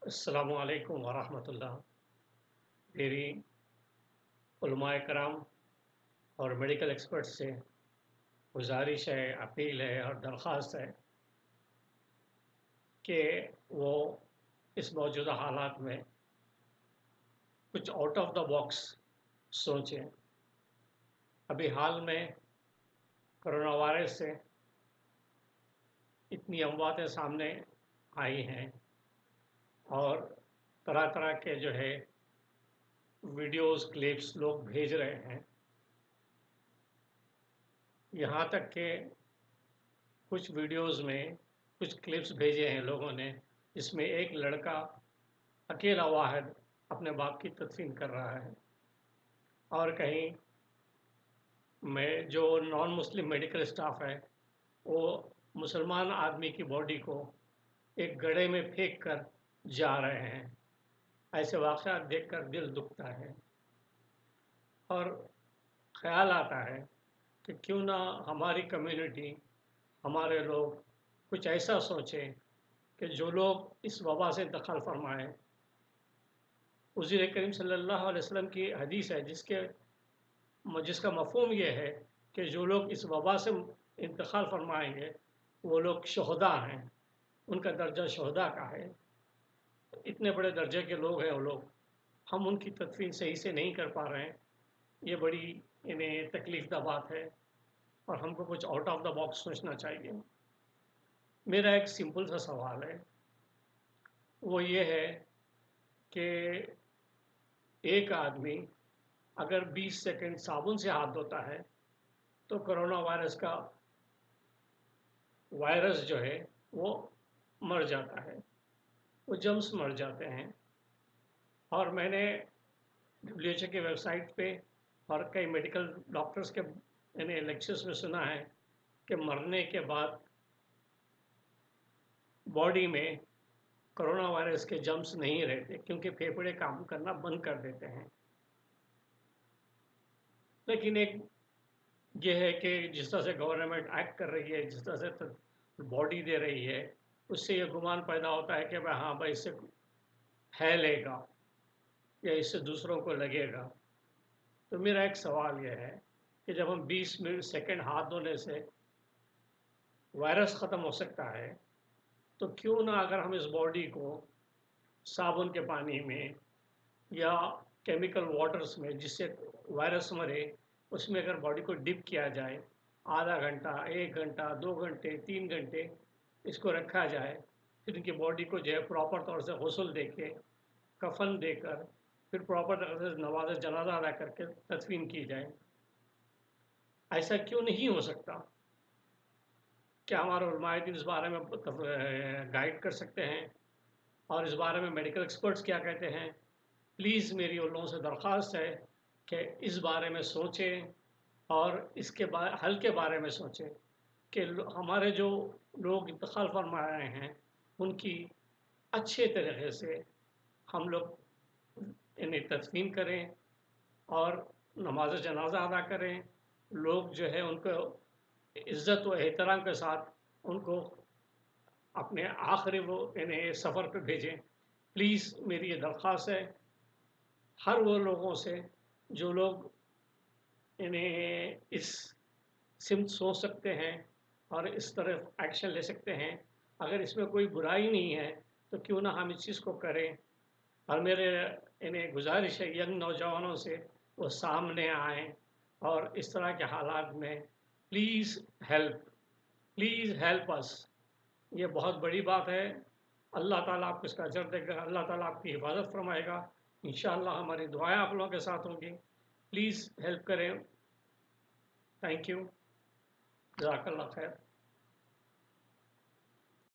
السلام علیکم ورحمۃ اللہ۔ میری علماء کرام اور میڈیکل ایکسپرٹ سے گزارش ہے، اپیل ہے اور درخواست ہے کہ وہ اس موجودہ حالات میں کچھ آؤٹ آف دا باکس سوچیں۔ ابھی حال میں کرونا وائرس سے اتنی امواتیں سامنے آئی ہیں اور طرح طرح کے ویڈیوز کلپس لوگ بھیج رہے ہیں، یہاں تک کہ کچھ ویڈیوز میں کچھ کلپس بھیجے ہیں لوگوں نے جس میں ایک لڑکا اکیلا واحد اپنے باپ کی تدفین کر رہا ہے، اور کہیں میں جو نان مسلم میڈیکل اسٹاف ہے وہ مسلمان آدمی کی باڈی کو ایک گڑھے میں پھینک کر جا رہے ہیں۔ ایسے واقعات دیکھ کر دل دکھتا ہے اور خیال آتا ہے کہ کیوں نہ ہماری کمیونٹی، ہمارے لوگ کچھ ایسا سوچیں کہ جو لوگ اس وبا سے انتقال فرمائیں۔ حضور کریم صلی اللہ علیہ وسلم کی حدیث ہے جس کا مفہوم یہ ہے کہ جو لوگ اس وبا سے انتقال فرمائیں گے وہ لوگ شہداء ہیں، ان کا درجہ شہداء کا ہے۔ اتنے بڑے درجے کے لوگ ہیں وہ لوگ، ہم ان کی تدفین صحیح سے نہیں کر پا رہے ہیں، یہ بڑی تکلیف دہ بات ہے اور ہم کو کچھ آؤٹ آف دا باکس سوچنا چاہیے۔ میرا ایک سمپل سا سوال ہے، وہ یہ ہے کہ ایک آدمی اگر 20 سیکنڈ صابن سے ہاتھ دھوتا ہے تو کرونا وائرس کا وائرس جو ہے وہ مر جاتا ہے، وہ جرمز مر جاتے ہیں۔ اور میں نے WHO کی ویب سائٹ پہ اور کئی میڈیکل ڈاکٹرز کے لیکچرز میں سنا ہے کہ مرنے کے بعد باڈی میں کرونا وائرس کے جرمز نہیں رہتے کیونکہ پھیپھڑے کام کرنا بند کر دیتے ہیں۔ لیکن ایک یہ ہے کہ جس طرح سے گورنمنٹ ایکٹ کر رہی ہے، جس طرح سے باڈی دے رہی ہے، اس سے یہ گمان پیدا ہوتا ہے کہ ہاں بھائی اس سے لے گا یا اس سے دوسروں کو لگے گا۔ تو میرا ایک سوال یہ ہے کہ جب ہم 20 سیکنڈ ہاتھ دھونے سے وائرس ختم ہو سکتا ہے تو کیوں نہ اگر ہم اس باڈی کو صابن کے پانی میں یا کیمیکل واٹرز میں جس سے وائرس مرے، اس میں اگر باڈی کو ڈپ کیا جائے، آدھا گھنٹہ، 1 گھنٹہ، 2 گھنٹے، 3 گھنٹے اس کو رکھا جائے، پھر ان کی باڈی کو پراپر طور سے غسل دے کے، کفن دے کر، پھر پراپر طور سے نماز جنازہ ادا کر کے تدفین کی جائے۔ ایسا کیوں نہیں ہو سکتا؟ کیا ہمارے علماء دین اس بارے میں گائیڈ کر سکتے ہیں؟ اور اس بارے میں میڈیکل ایکسپرٹس کیا کہتے ہیں؟ پلیز میری ان لوگوں سے درخواست ہے کہ اس بارے میں سوچیں اور اس کے حل کے بارے میں سوچیں کہ ہمارے جو لوگ انتقال فرما رہے ہیں ان کی اچھے طریقے سے ہم لوگ انہیں تدفین کریں اور نماز جنازہ ادا کریں۔ لوگ جو ہے ان کو عزت و احترام کے ساتھ ان کو اپنے آخری سفر پہ بھیجیں۔ پلیز میری یہ درخواست ہے ہر وہ لوگوں سے جو لوگ اس سمت سوچ سکتے ہیں اور اس طرف ایکشن لے سکتے ہیں۔ اگر اس میں کوئی برائی نہیں ہے تو کیوں نہ ہم اس چیز کو کریں۔ اور میرے گزارش ہے ینگ نوجوانوں سے وہ سامنے آئیں اور اس طرح کے حالات میں پلیز ہیلپ اس۔ یہ بہت بڑی بات ہے، اللہ تعالیٰ آپ کو اس کا اجر دے گا، اللہ تعالیٰ آپ کی حفاظت فرمائے گا۔ انشاءاللہ ہماری دعائیں آپ لوگوں کے ساتھ ہوں گی۔ پلیز ہیلپ کریں۔ تھینک یو، جزاک اللہ خیر۔